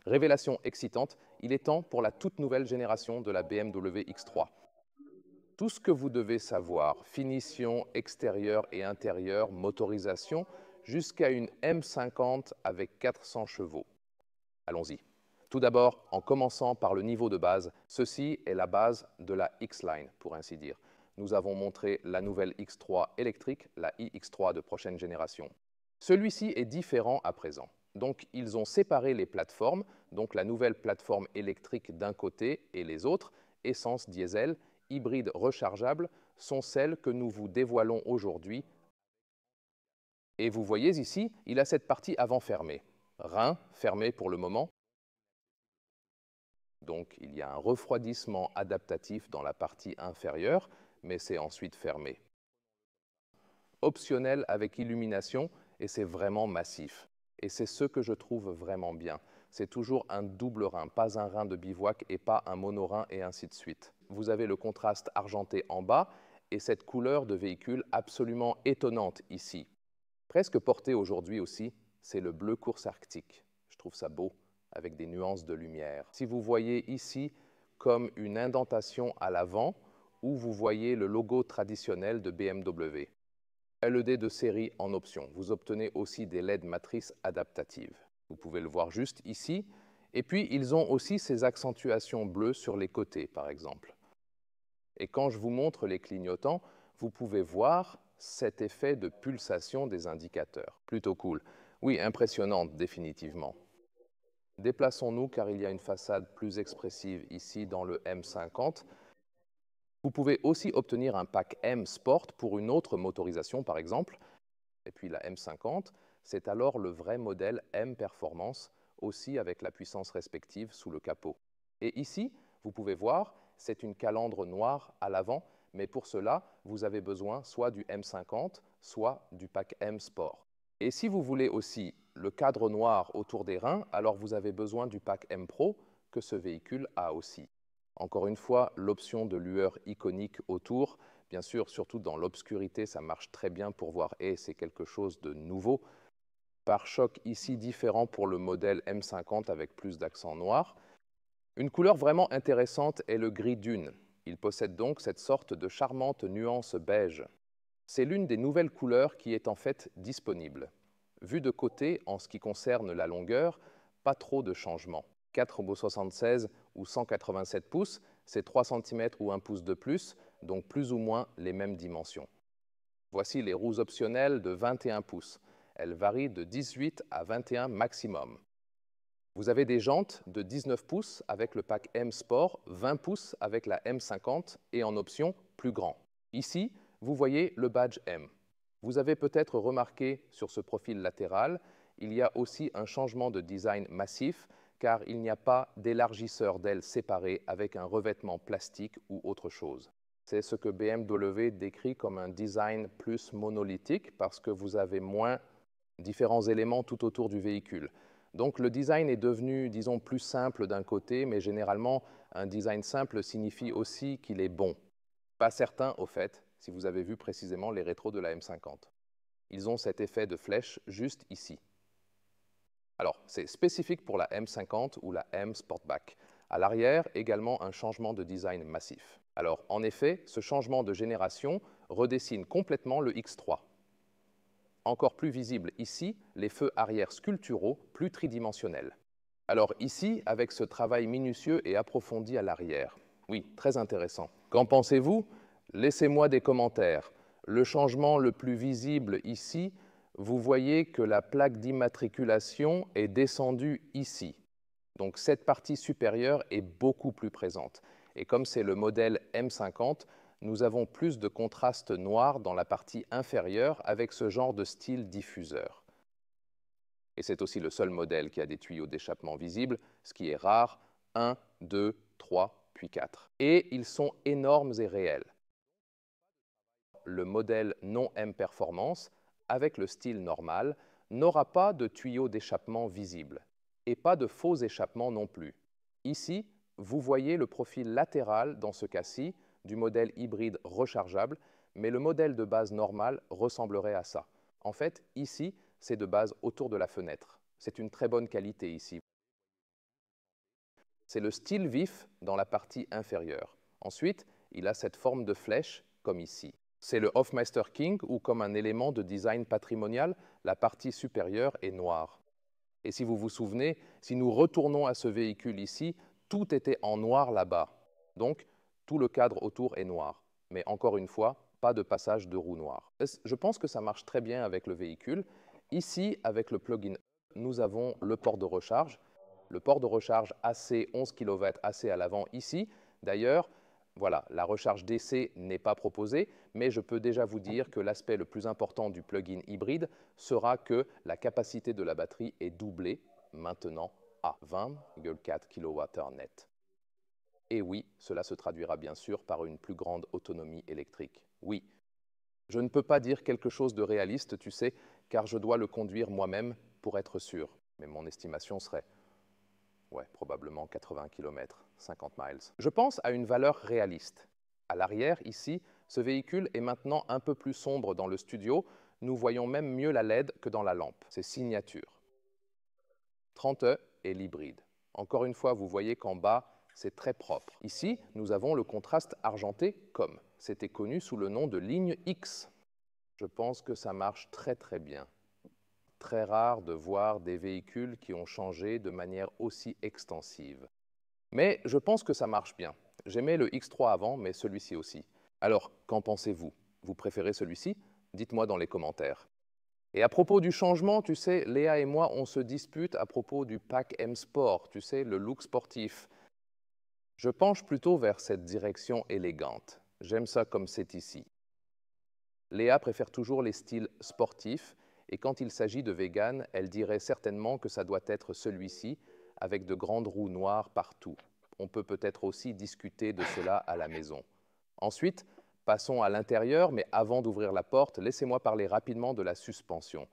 Révélation excitante, il est temps pour la toute nouvelle génération de la BMW X3. Tout ce que vous devez savoir, finition extérieure et intérieure, motorisation, jusqu'à une M50 avec 400 chevaux. Allons-y. Tout d'abord, en commençant par le niveau de base, ceci est la base de la X-Line, pour ainsi dire. Nous avons montré la nouvelle X3 électrique, la iX3 de prochaine génération. Celui-ci est différent à présent. Donc, ils ont séparé les plateformes, donc la nouvelle plateforme électrique d'un côté et les autres, essence, diesel, hybride rechargeable, sont celles que nous vous dévoilons aujourd'hui. Et vous voyez ici, il a cette partie avant fermée. Rein fermé pour le moment. Donc, il y a un refroidissement adaptatif dans la partie inférieure, mais c'est ensuite fermé. Optionnel avec illumination, et c'est vraiment massif. Et c'est ce que je trouve vraiment bien. C'est toujours un double rein, pas un rein de bivouac et pas un monorein et ainsi de suite. Vous avez le contraste argenté en bas et cette couleur de véhicule absolument étonnante ici. Presque portée aujourd'hui aussi, c'est le bleu course arctique. Je trouve ça beau, avec des nuances de lumière. Si vous voyez ici comme une indentation à l'avant, où vous voyez le logo traditionnel de BMW. LED de série en option. Vous obtenez aussi des LED matrices adaptatives. Vous pouvez le voir juste ici. Et puis, ils ont aussi ces accentuations bleues sur les côtés, par exemple. Et quand je vous montre les clignotants, vous pouvez voir cet effet de pulsation des indicateurs. Plutôt cool. Oui, impressionnante, définitivement. Déplaçons-nous car il y a une façade plus expressive ici dans le M50. Vous pouvez aussi obtenir un pack M Sport pour une autre motorisation, par exemple. Et puis la M50, c'est alors le vrai modèle M Performance, aussi avec la puissance respective sous le capot. Et ici, vous pouvez voir, c'est une calandre noire à l'avant, mais pour cela, vous avez besoin soit du M50, soit du pack M Sport. Et si vous voulez aussi le cadre noir autour des reins, alors vous avez besoin du pack M Pro, que ce véhicule a aussi. Encore une fois, l'option de lueur iconique autour, bien sûr, surtout dans l'obscurité, ça marche très bien pour voir et c'est quelque chose de nouveau. Pare-choc ici différent pour le modèle M50 avec plus d'accent noir. Une couleur vraiment intéressante est le gris dune. Il possède donc cette sorte de charmante nuance beige. C'est l'une des nouvelles couleurs qui est en fait disponible. Vu de côté, en ce qui concerne la longueur, pas trop de changements. 4,76 ou 187 pouces, c'est 3 cm ou 1 pouce de plus, donc plus ou moins les mêmes dimensions. Voici les roues optionnelles de 21 pouces. Elles varient de 18 à 21 maximum. Vous avez des jantes de 19 pouces avec le pack M Sport, 20 pouces avec la M50 et en option plus grand. Ici, vous voyez le badge M. Vous avez peut-être remarqué sur ce profil latéral, il y a aussi un changement de design massif car il n'y a pas d'élargisseur d'ailes séparé avec un revêtement plastique ou autre chose. C'est ce que BMW décrit comme un design plus monolithique parce que vous avez moins différents éléments tout autour du véhicule. Donc le design est devenu, disons, plus simple d'un côté, mais généralement, un design simple signifie aussi qu'il est bon. Pas certain, au fait, si vous avez vu précisément les rétros de la M50. Ils ont cet effet de flèche juste ici. Alors, c'est spécifique pour la M50 ou la M Sportback. À l'arrière, également un changement de design massif. Alors, en effet, ce changement de génération redessine complètement le X3. Encore plus visible ici, les feux arrière sculpturaux, plus tridimensionnels. Alors ici, avec ce travail minutieux et approfondi à l'arrière. Oui, très intéressant. Qu'en pensez-vous? Laissez-moi des commentaires. Le changement le plus visible ici, vous voyez que la plaque d'immatriculation est descendue ici. Donc cette partie supérieure est beaucoup plus présente. Et comme c'est le modèle M50, nous avons plus de contraste noir dans la partie inférieure avec ce genre de style diffuseur. Et c'est aussi le seul modèle qui a des tuyaux d'échappement visibles, ce qui est rare, 1, 2, 3, puis 4. Et ils sont énormes et réels. Le modèle non M Performance, avec le style normal, n'aura pas de tuyaux d'échappement visibles, et pas de faux échappements non plus. Ici, vous voyez le profil latéral, dans ce cas-ci, du modèle hybride rechargeable, mais le modèle de base normal ressemblerait à ça. En fait, ici, c'est de base autour de la fenêtre. C'est une très bonne qualité ici. C'est le style vif dans la partie inférieure. Ensuite, il a cette forme de flèche, comme ici. C'est le Hofmeister King, où comme un élément de design patrimonial, la partie supérieure est noire. Et si vous vous souvenez, si nous retournons à ce véhicule ici, tout était en noir là-bas. Donc, tout le cadre autour est noir. Mais encore une fois, pas de passage de roue noire. Je pense que ça marche très bien avec le véhicule. Ici, avec le plug-in, nous avons le port de recharge. Le port de recharge AC 11 kW AC à l'avant ici. D'ailleurs, voilà, la recharge DC n'est pas proposée, mais je peux déjà vous dire que l'aspect le plus important du plug-in hybride sera que la capacité de la batterie est doublée maintenant à 20,4 kWh net. Et oui, cela se traduira bien sûr par une plus grande autonomie électrique. Oui, je ne peux pas dire quelque chose de réaliste, tu sais, car je dois le conduire moi-même pour être sûr. Mais mon estimation serait, probablement 80 km, 50 miles. Je pense à une valeur réaliste. À l'arrière, ici, ce véhicule est maintenant un peu plus sombre dans le studio. Nous voyons même mieux la LED que dans la lampe. C'est signature. 30e et l'hybride. Encore une fois, vous voyez qu'en bas, c'est très propre. Ici, nous avons le contraste argenté comme. C'était connu sous le nom de ligne X. Je pense que ça marche très très bien. Très rare de voir des véhicules qui ont changé de manière aussi extensive. Mais je pense que ça marche bien. J'aimais le X3 avant, mais celui-ci aussi. Alors, qu'en pensez-vous? Vous préférez celui-ci? Dites-moi dans les commentaires. Et à propos du changement, tu sais, Léa et moi, on se dispute à propos du pack M Sport, tu sais, le look sportif. Je penche plutôt vers cette direction élégante. J'aime ça comme c'est ici. Léa préfère toujours les styles sportifs, et quand il s'agit de vegan, elle dirait certainement que ça doit être celui-ci, avec de grandes roues noires partout. On peut peut-être aussi discuter de cela à la maison. Ensuite, passons à l'intérieur, mais avant d'ouvrir la porte, laissez-moi parler rapidement de la suspension.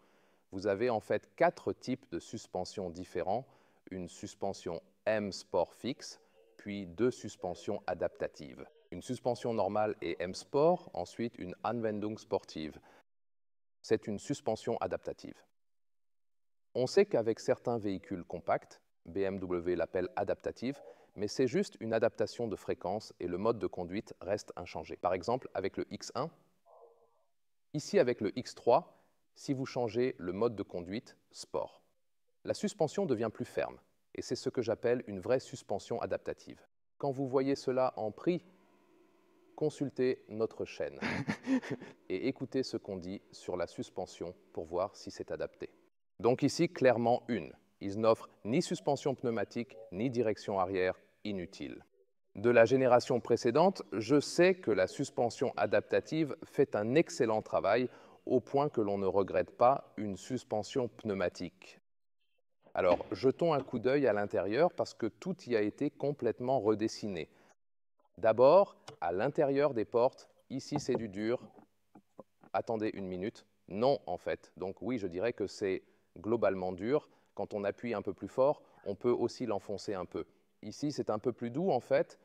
Vous avez en fait 4 types de suspensions différents, une suspension M Sport fixe, puis 2 suspensions adaptatives. Une suspension normale est M Sport, ensuite une Anwendung sportive. C'est une suspension adaptative. On sait qu'avec certains véhicules compacts, BMW l'appelle adaptative, mais c'est juste une adaptation de fréquence et le mode de conduite reste inchangé. Par exemple, avec le X1, ici avec le X3, si vous changez le mode de conduite sport, la suspension devient plus ferme et c'est ce que j'appelle une vraie suspension adaptative. Quand vous voyez cela en prix, consultez notre chaîne et écoutez ce qu'on dit sur la suspension pour voir si c'est adapté. Donc ici, clairement une. Ils n'offrent ni suspension pneumatique, ni direction arrière inutile. De la génération précédente, je sais que la suspension adaptative fait un excellent travail au point que l'on ne regrette pas une suspension pneumatique. Alors, jetons un coup d'œil à l'intérieur parce que tout y a été complètement redessiné. D'abord, à l'intérieur des portes, ici c'est du dur. Attendez une minute. Non, en fait. Donc oui, je dirais que c'est globalement dur. Quand on appuie un peu plus fort, on peut aussi l'enfoncer un peu. Ici, c'est un peu plus doux, en fait.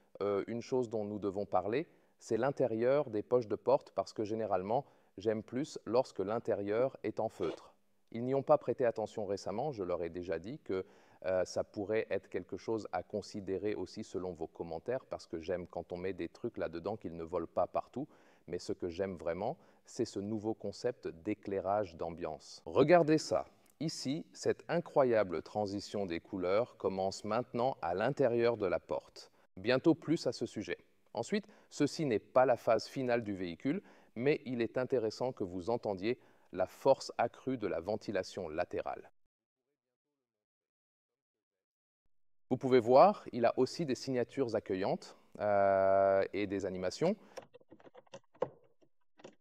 Une chose dont nous devons parler, c'est l'intérieur des poches de porte, parce que généralement, j'aime plus lorsque l'intérieur est en feutre. Ils n'y ont pas prêté attention récemment, je leur ai déjà dit que ça pourrait être quelque chose à considérer aussi selon vos commentaires, parce que j'aime quand on met des trucs là-dedans qu'ils ne volent pas partout, mais ce que j'aime vraiment, c'est ce nouveau concept d'éclairage d'ambiance. Regardez ça. Ici, cette incroyable transition des couleurs commence maintenant à l'intérieur de la porte. Bientôt plus à ce sujet. Ensuite, ceci n'est pas la phase finale du véhicule, mais il est intéressant que vous entendiez la force accrue de la ventilation latérale. Vous pouvez voir, il a aussi des signatures accueillantes et des animations.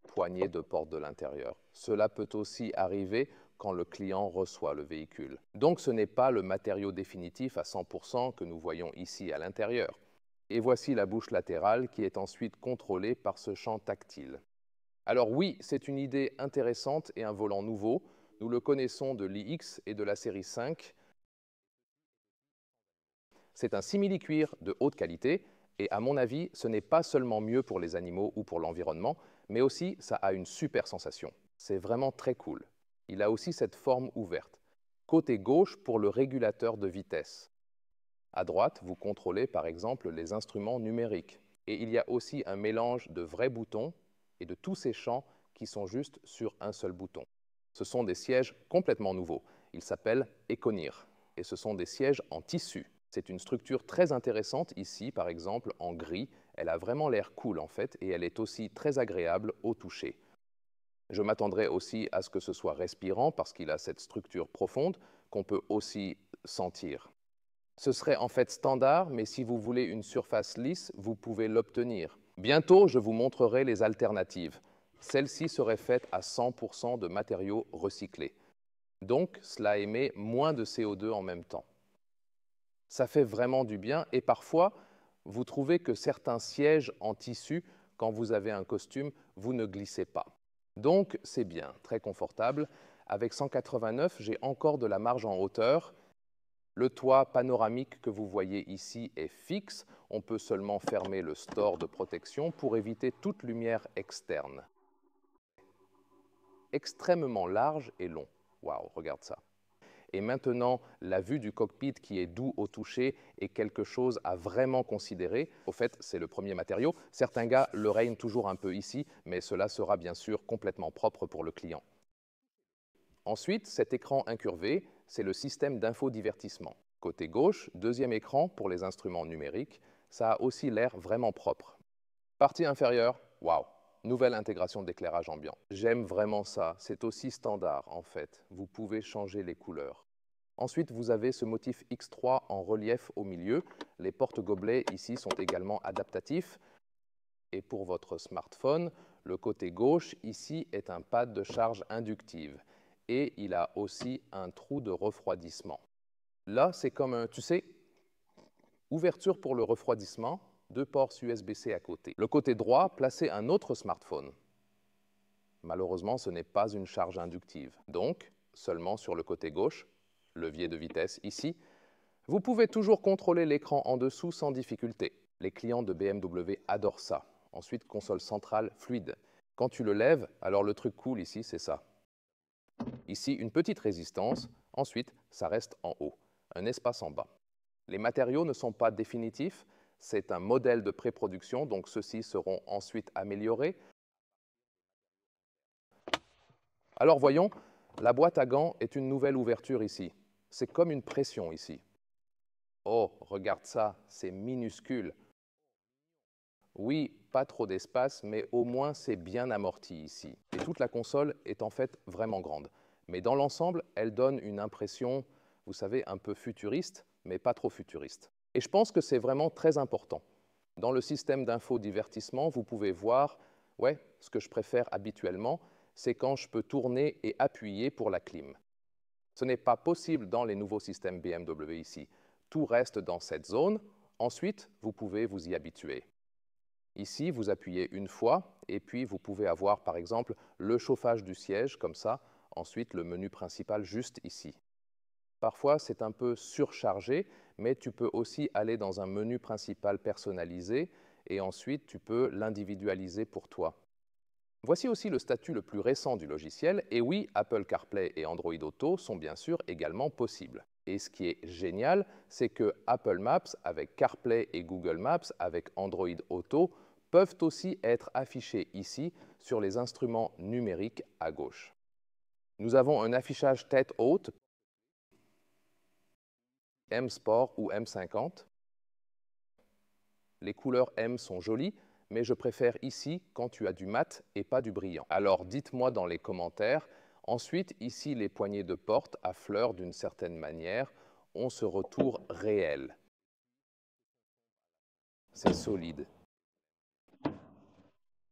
Poignée de porte de l'intérieur. Cela peut aussi arriver quand le client reçoit le véhicule. Donc ce n'est pas le matériau définitif à 100% que nous voyons ici à l'intérieur. Et voici la bouche latérale qui est ensuite contrôlée par ce champ tactile. Alors oui, c'est une idée intéressante et un volant nouveau. Nous le connaissons de l'iX et de la série 5. C'est un simili-cuir de haute qualité et à mon avis, ce n'est pas seulement mieux pour les animaux ou pour l'environnement, mais aussi ça a une super sensation. C'est vraiment très cool. Il a aussi cette forme ouverte. Côté gauche pour le régulateur de vitesse. À droite, vous contrôlez par exemple les instruments numériques. Et il y a aussi un mélange de vrais boutons et de tous ces champs qui sont juste sur un seul bouton. Ce sont des sièges complètement nouveaux. Ils s'appellent Econir et ce sont des sièges en tissu. C'est une structure très intéressante ici, par exemple en gris. Elle a vraiment l'air cool en fait et elle est aussi très agréable au toucher. Je m'attendrai aussi à ce que ce soit respirant parce qu'il a cette structure profonde qu'on peut aussi sentir. Ce serait en fait standard, mais si vous voulez une surface lisse, vous pouvez l'obtenir. Bientôt, je vous montrerai les alternatives. Celle-ci serait faite à 100% de matériaux recyclés. Donc, cela émet moins de CO2 en même temps. Ça fait vraiment du bien et parfois, vous trouvez que certains sièges en tissu, quand vous avez un costume, vous ne glissez pas. Donc, c'est bien, très confortable. Avec 189, j'ai encore de la marge en hauteur. Le toit panoramique que vous voyez ici est fixe. On peut seulement fermer le store de protection pour éviter toute lumière externe. Extrêmement large et long. Waouh, regarde ça. Et maintenant, la vue du cockpit qui est doux au toucher est quelque chose à vraiment considérer. Au fait, c'est le premier matériau. Certains gars le règnent toujours un peu ici, mais cela sera bien sûr complètement propre pour le client. Ensuite, cet écran incurvé, c'est le système d'infodivertissement. Côté gauche, deuxième écran pour les instruments numériques. Ça a aussi l'air vraiment propre. Partie inférieure, waouh! Nouvelle intégration d'éclairage ambiant. J'aime vraiment ça, c'est aussi standard en fait. Vous pouvez changer les couleurs. Ensuite, vous avez ce motif X3 en relief au milieu. Les porte-gobelets ici sont également adaptatifs. Et pour votre smartphone, le côté gauche ici est un pad de charge inductive. Et il a aussi un trou de refroidissement. Là, c'est comme un, tu sais, ouverture pour le refroidissement, deux ports USB-C à côté. Le côté droit, placez un autre smartphone. Malheureusement, ce n'est pas une charge inductive. Donc, seulement sur le côté gauche, levier de vitesse ici, vous pouvez toujours contrôler l'écran en dessous sans difficulté. Les clients de BMW adorent ça. Ensuite, console centrale fluide. Quand tu le lèves, alors le truc cool ici, c'est ça. Ici, une petite résistance. Ensuite, ça reste en haut. Un espace en bas. Les matériaux ne sont pas définitifs. C'est un modèle de pré-production, donc ceux-ci seront ensuite améliorés. Alors voyons, la boîte à gants est une nouvelle ouverture ici. C'est comme une pression ici. Oh, regarde ça, c'est minuscule. Oui, pas trop d'espace, mais au moins c'est bien amorti ici. Et toute la console est en fait vraiment grande. Mais dans l'ensemble, elle donne une impression, vous savez, un peu futuriste, mais pas trop futuriste. Et je pense que c'est vraiment très important. Dans le système d'infodivertissement, vous pouvez voir, ouais, ce que je préfère habituellement, c'est quand je peux tourner et appuyer pour la clim. Ce n'est pas possible dans les nouveaux systèmes BMW ici. Tout reste dans cette zone. Ensuite, vous pouvez vous y habituer. Ici, vous appuyez une fois et puis vous pouvez avoir par exemple le chauffage du siège comme ça, ensuite le menu principal juste ici. Parfois, c'est un peu surchargé, mais tu peux aussi aller dans un menu principal personnalisé et ensuite tu peux l'individualiser pour toi. Voici aussi le statut le plus récent du logiciel, et oui, Apple CarPlay et Android Auto sont bien sûr également possibles. Et ce qui est génial, c'est que Apple Maps avec CarPlay et Google Maps avec Android Auto peuvent aussi être affichés ici sur les instruments numériques à gauche. Nous avons un affichage tête haute, M Sport ou M50. Les couleurs M sont jolies, mais je préfère ici quand tu as du mat et pas du brillant. Alors dites-moi dans les commentaires. Ensuite, ici, les poignées de porte à fleurs d'une certaine manière ont ce retour réel. C'est solide.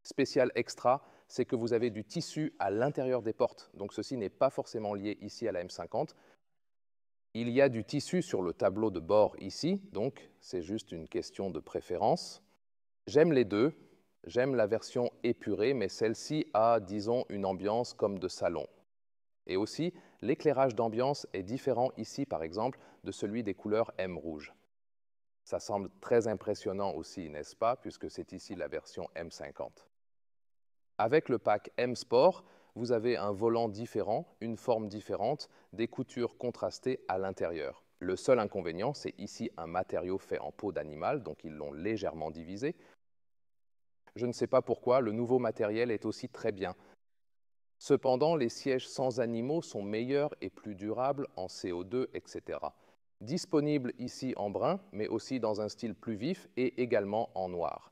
Spécial extra, c'est que vous avez du tissu à l'intérieur des portes. Donc ceci n'est pas forcément lié ici à la M50. Il y a du tissu sur le tableau de bord ici, donc c'est juste une question de préférence. J'aime les deux. J'aime la version épurée, mais celle-ci a, disons, une ambiance comme de salon. Et aussi, l'éclairage d'ambiance est différent ici, par exemple, de celui des couleurs M rouge. Ça semble très impressionnant aussi, n'est-ce pas, puisque c'est ici la version M50. Avec le pack M Sport, vous avez un volant différent, une forme différente, des coutures contrastées à l'intérieur. Le seul inconvénient, c'est ici un matériau fait en peau d'animal, donc ils l'ont légèrement divisé. Je ne sais pas pourquoi, le nouveau matériel est aussi très bien. Cependant, les sièges sans animaux sont meilleurs et plus durables en CO2, etc. Disponibles ici en brun, mais aussi dans un style plus vif et également en noir.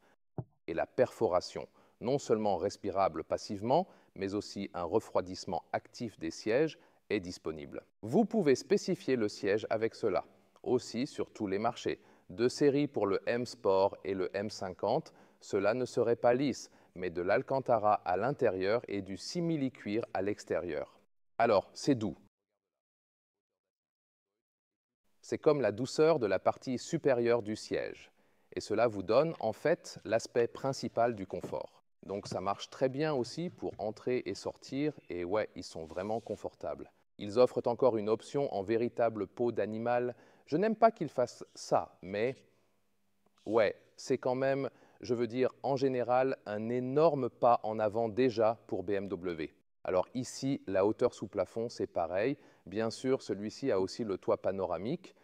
Et la perforation, non seulement respirable passivement, mais aussi un refroidissement actif des sièges, est disponible. Vous pouvez spécifier le siège avec cela, aussi sur tous les marchés. De série pour le M Sport et le M50, cela ne serait pas lisse, mais de l'alcantara à l'intérieur et du simili-cuir à l'extérieur. Alors, c'est doux. C'est comme la douceur de la partie supérieure du siège. Et cela vous donne en fait l'aspect principal du confort. Donc ça marche très bien aussi pour entrer et sortir, et ouais, ils sont vraiment confortables. Ils offrent encore une option en véritable peau d'animal. Je n'aime pas qu'ils fassent ça, mais ouais, c'est quand même, je veux dire, en général, un énorme pas en avant déjà pour BMW. Alors ici, la hauteur sous plafond, c'est pareil. Bien sûr, celui-ci a aussi le toit panoramique,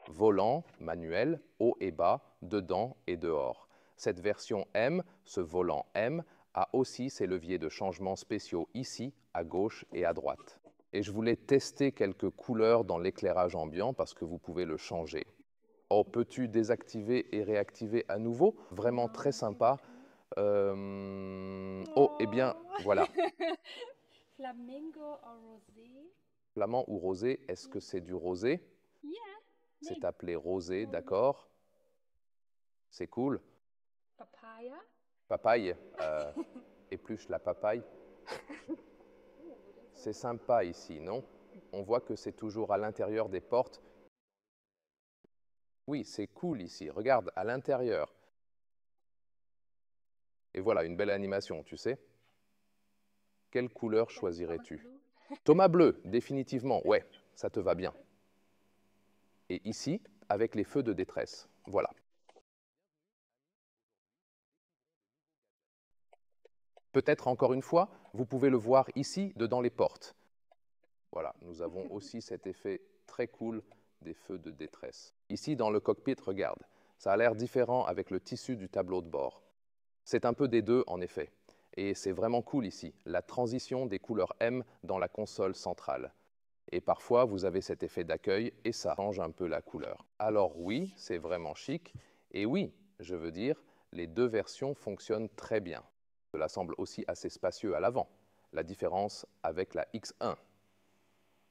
volant, manuel, haut et bas, dedans et dehors. Cette version M, ce volant M, a aussi ses leviers de changement spéciaux ici, à gauche et à droite. Et je voulais tester quelques couleurs dans l'éclairage ambiant parce que vous pouvez le changer. Oh, peux-tu désactiver et réactiver à nouveau? Vraiment très sympa. Oh, eh bien, voilà. Flamingo or rosé? Flamand ou rosé, est-ce que c'est du rosé? Yeah. C'est appelé rosé, d'accord. C'est cool. Papaya? Papaye, épluche la papaye. C'est sympa ici, non? On voit que c'est toujours à l'intérieur des portes. Oui, c'est cool ici. Regarde, à l'intérieur. Et voilà, une belle animation, tu sais. Quelle couleur choisirais-tu? Thomas bleu, définitivement, ouais, ça te va bien. Et ici, avec les feux de détresse, voilà. Peut-être encore une fois, vous pouvez le voir ici, dedans les portes. Voilà, nous avons aussi cet effet très cool des feux de détresse. Ici, dans le cockpit, regarde, ça a l'air différent avec le tissu du tableau de bord. C'est un peu des deux, en effet. Et c'est vraiment cool ici, la transition des couleurs M dans la console centrale. Et parfois, vous avez cet effet d'accueil et ça change un peu la couleur. Alors oui, c'est vraiment chic. Et oui, je veux dire, les deux versions fonctionnent très bien. Cela semble aussi assez spacieux à l'avant. La différence avec la X1.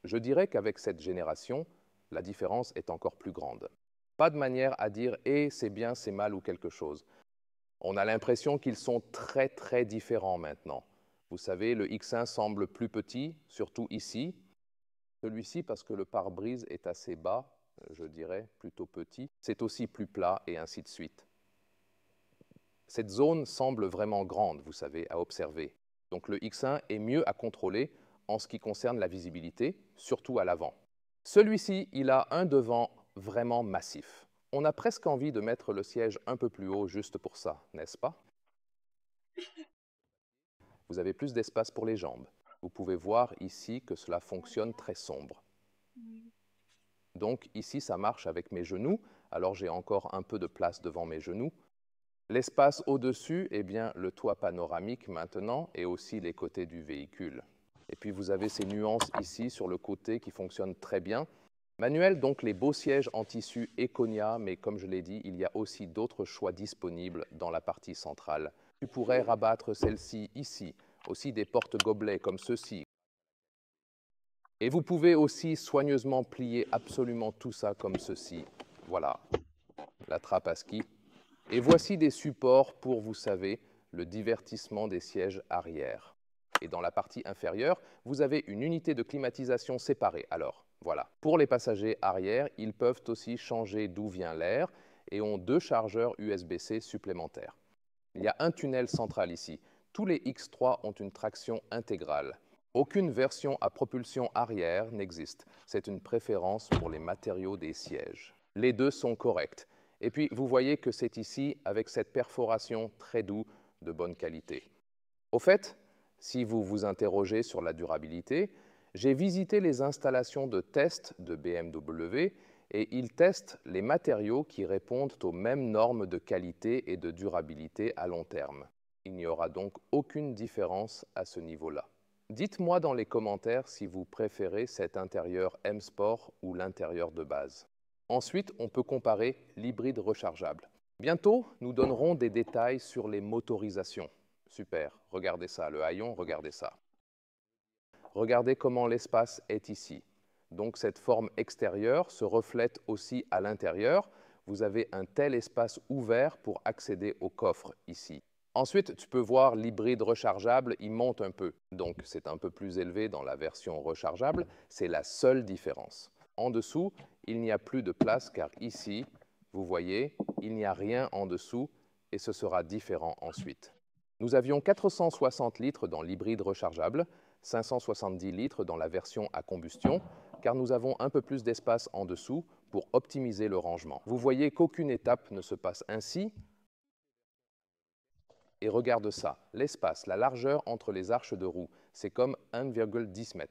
Je dirais qu'avec cette génération, la différence est encore plus grande. Pas de manière à dire « eh, c'est bien, c'est mal » ou quelque chose. On a l'impression qu'ils sont très très différents maintenant. Vous savez, le X1 semble plus petit, surtout ici. Celui-ci, parce que le pare-brise est assez bas, je dirais, plutôt petit. C'est aussi plus plat et ainsi de suite. Cette zone semble vraiment grande, vous savez, à observer. Donc le X1 est mieux à contrôler en ce qui concerne la visibilité, surtout à l'avant. Celui-ci, il a un devant vraiment massif. On a presque envie de mettre le siège un peu plus haut juste pour ça, n'est-ce pas? Vous avez plus d'espace pour les jambes. Vous pouvez voir ici que cela fonctionne très sombre. Donc ici, ça marche avec mes genoux, alors j'ai encore un peu de place devant mes genoux. L'espace au-dessus, eh bien, le toit panoramique maintenant et aussi les côtés du véhicule. Et puis vous avez ces nuances ici sur le côté qui fonctionnent très bien. Manuel, donc les beaux sièges en tissu Econia, mais comme je l'ai dit, il y a aussi d'autres choix disponibles dans la partie centrale. Tu pourrais rabattre celle-ci ici, aussi des porte-gobelets comme ceux-ci. Et vous pouvez aussi soigneusement plier absolument tout ça comme ceci. Voilà, la trappe à ski. Et voici des supports pour, vous savez, le divertissement des sièges arrière. Et dans la partie inférieure, vous avez une unité de climatisation séparée. Alors, voilà. Pour les passagers arrière, ils peuvent aussi changer d'où vient l'air et ont deux chargeurs USB-C supplémentaires. Il y a un tunnel central ici. Tous les X3 ont une traction intégrale. Aucune version à propulsion arrière n'existe. C'est une préférence pour les matériaux des sièges. Les deux sont corrects. Et puis, vous voyez que c'est ici avec cette perforation très douce de bonne qualité. Au fait, si vous vous interrogez sur la durabilité, j'ai visité les installations de test de BMW et il teste les matériaux qui répondent aux mêmes normes de qualité et de durabilité à long terme. Il n'y aura donc aucune différence à ce niveau-là. Dites-moi dans les commentaires si vous préférez cet intérieur M Sport ou l'intérieur de base. Ensuite, on peut comparer l'hybride rechargeable. Bientôt, nous donnerons des détails sur les motorisations. Super, regardez ça, le haillon, regardez ça. Regardez comment l'espace est ici. Donc cette forme extérieure se reflète aussi à l'intérieur. Vous avez un tel espace ouvert pour accéder au coffre ici. Ensuite, tu peux voir l'hybride rechargeable, il monte un peu. Donc c'est un peu plus élevé dans la version rechargeable. C'est la seule différence. En dessous, il n'y a plus de place car ici, vous voyez, il n'y a rien en dessous et ce sera différent ensuite. Nous avions 460 litres dans l'hybride rechargeable, 570 litres dans la version à combustion, car nous avons un peu plus d'espace en dessous pour optimiser le rangement. Vous voyez qu'aucune étape ne se passe ainsi. Et regarde ça, l'espace, la largeur entre les arches de roue, c'est comme 1,10 m.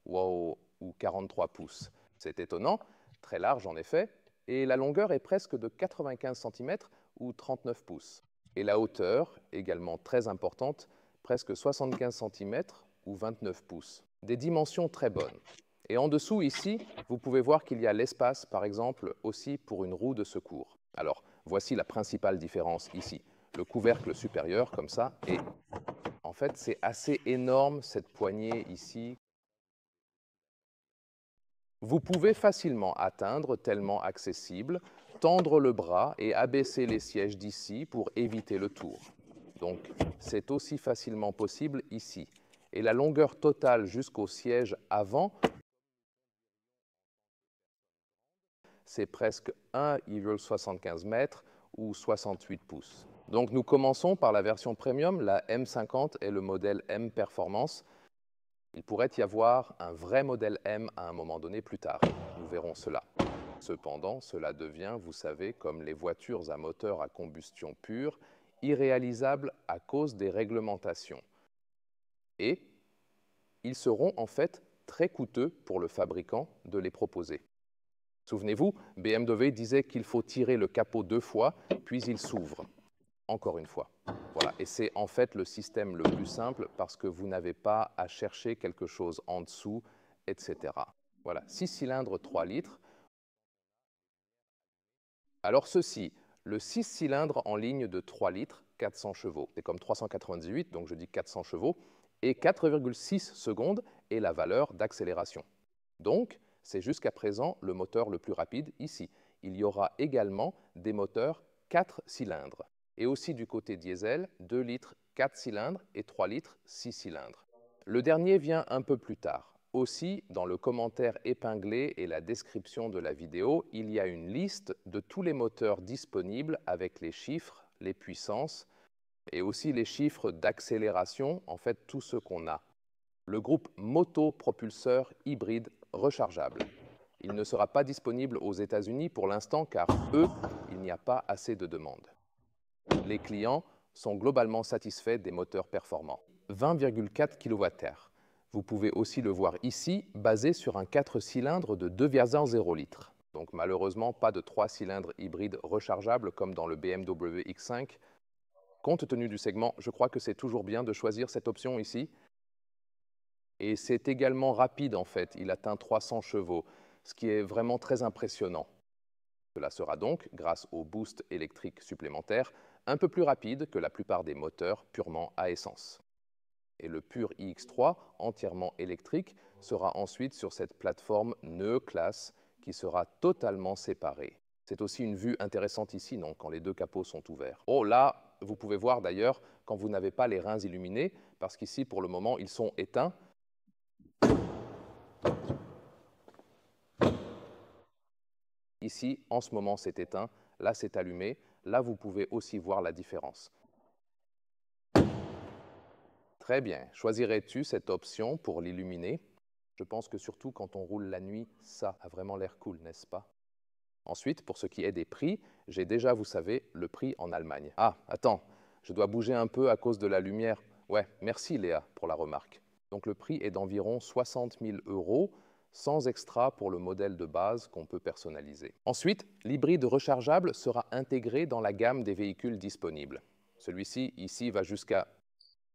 Wow, ou 43 pouces. C'est étonnant, très large en effet, et la longueur est presque de 95 cm ou 39 pouces. Et la hauteur, également très importante, presque 75 cm ou 29 pouces. Des dimensions très bonnes. Et en dessous, ici, vous pouvez voir qu'il y a l'espace, par exemple, aussi pour une roue de secours. Alors, voici la principale différence ici. Le couvercle supérieur, comme ça, et en fait, c'est assez énorme, cette poignée ici. Vous pouvez facilement atteindre, tellement accessible, tendre le bras et abaisser les sièges d'ici pour éviter le tour. Donc, c'est aussi facilement possible ici. Et la longueur totale jusqu'au siège avant, c'est presque 1,75 m ou 68 pouces. Donc nous commençons par la version premium, la M50 et le modèle M Performance. Il pourrait y avoir un vrai modèle M à un moment donné plus tard. Nous verrons cela. Cependant, cela devient, vous savez, comme les voitures à moteur à combustion pure, irréalisable à cause des réglementations. Et ils seront en fait très coûteux pour le fabricant de les proposer. Souvenez-vous, BMW disait qu'il faut tirer le capot 2 fois, puis il s'ouvre. Encore une fois. Voilà. Et c'est en fait le système le plus simple parce que vous n'avez pas à chercher quelque chose en dessous, etc. Voilà, 6 cylindres, 3 litres. Alors ceci, le 6 cylindres en ligne de 3 litres, 400 chevaux. C'est comme 398, donc je dis 400 chevaux. Et 4,6 secondes est la valeur d'accélération. Donc, c'est jusqu'à présent le moteur le plus rapide ici. Il y aura également des moteurs 4 cylindres. Et aussi du côté diesel, 2 litres 4 cylindres et 3 litres 6 cylindres. Le dernier vient un peu plus tard. Aussi, dans le commentaire épinglé et la description de la vidéo, il y a une liste de tous les moteurs disponibles avec les chiffres, les puissances et aussi les chiffres d'accélération, en fait tout ce qu'on a. Le groupe moto-propulseur hybride rechargeable. Il ne sera pas disponible aux États-Unis pour l'instant car eux, il n'y a pas assez de demandes. Les clients sont globalement satisfaits des moteurs performants. 20,4 kWh. Vous pouvez aussi le voir ici, basé sur un 4 cylindres de 2,0 litres. Donc malheureusement, pas de 3 cylindres hybrides rechargeables comme dans le BMW X5. Compte tenu du segment, je crois que c'est toujours bien de choisir cette option ici. Et c'est également rapide en fait, il atteint 300 chevaux, ce qui est vraiment très impressionnant. Cela sera donc, grâce au boost électrique supplémentaire, un peu plus rapide que la plupart des moteurs purement à essence. Et le Pure iX3, entièrement électrique, sera ensuite sur cette plateforme E-Class qui sera totalement séparée. C'est aussi une vue intéressante ici, non, quand les deux capots sont ouverts. Oh là, vous pouvez voir d'ailleurs quand vous n'avez pas les reins illuminés, parce qu'ici pour le moment ils sont éteints. Ici, en ce moment, c'est éteint. Là, c'est allumé. Là, vous pouvez aussi voir la différence. Très bien. Choisirais-tu cette option pour l'illuminer? Je pense que surtout quand on roule la nuit, ça a vraiment l'air cool, n'est-ce pas? Ensuite, pour ce qui est des prix, j'ai déjà, vous savez, le prix en Allemagne. Ah, attends, je dois bouger un peu à cause de la lumière. Ouais, merci Léa pour la remarque. Donc le prix est d'environ 60 000 €, sans extra pour le modèle de base qu'on peut personnaliser. Ensuite, l'hybride rechargeable sera intégré dans la gamme des véhicules disponibles. Celui-ci, ici, va jusqu'à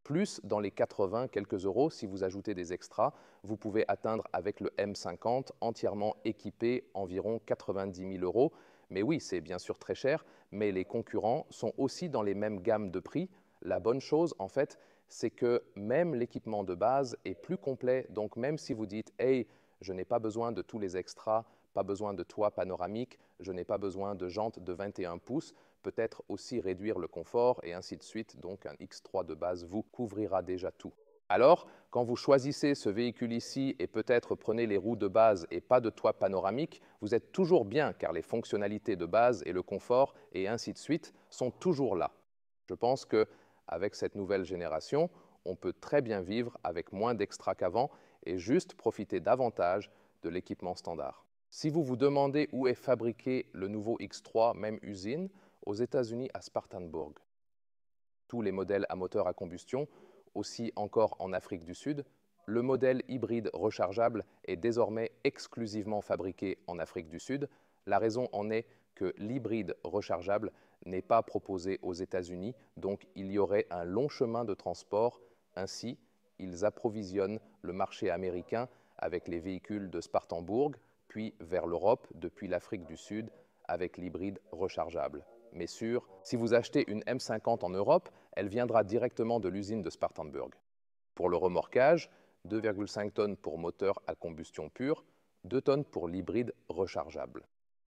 plus dans les 80 quelques euros. Si vous ajoutez des extras, vous pouvez atteindre avec le M50 entièrement équipé environ 90 000 euros. Mais oui, c'est bien sûr très cher, mais les concurrents sont aussi dans les mêmes gammes de prix. La bonne chose, en fait, c'est que même l'équipement de base est plus complet. Donc même si vous dites « Hey, je n'ai pas besoin de tous les extras, pas besoin de toit panoramique, je n'ai pas besoin de jantes de 21 pouces », peut-être aussi réduire le confort et ainsi de suite. Donc un X3 de base vous couvrira déjà tout. Alors, quand vous choisissez ce véhicule ici et peut-être prenez les roues de base et pas de toit panoramique, vous êtes toujours bien car les fonctionnalités de base et le confort et ainsi de suite sont toujours là. Je pense qu'avec cette nouvelle génération, on peut très bien vivre avec moins d'extra qu'avant et juste profiter davantage de l'équipement standard. Si vous vous demandez où est fabriqué le nouveau X3, même usine, aux États-Unis à Spartanburg. Tous les modèles à moteur à combustion, aussi encore en Afrique du Sud, le modèle hybride rechargeable est désormais exclusivement fabriqué en Afrique du Sud. La raison en est que l'hybride rechargeable n'est pas proposé aux États-Unis, donc il y aurait un long chemin de transport. Ainsi, ils approvisionnent le marché américain avec les véhicules de Spartanburg, puis vers l'Europe depuis l'Afrique du Sud avec l'hybride rechargeable. Mais sûr, si vous achetez une M50 en Europe, elle viendra directement de l'usine de Spartanburg. Pour le remorquage, 2,5 tonnes pour moteur à combustion pure, 2 tonnes pour l'hybride rechargeable.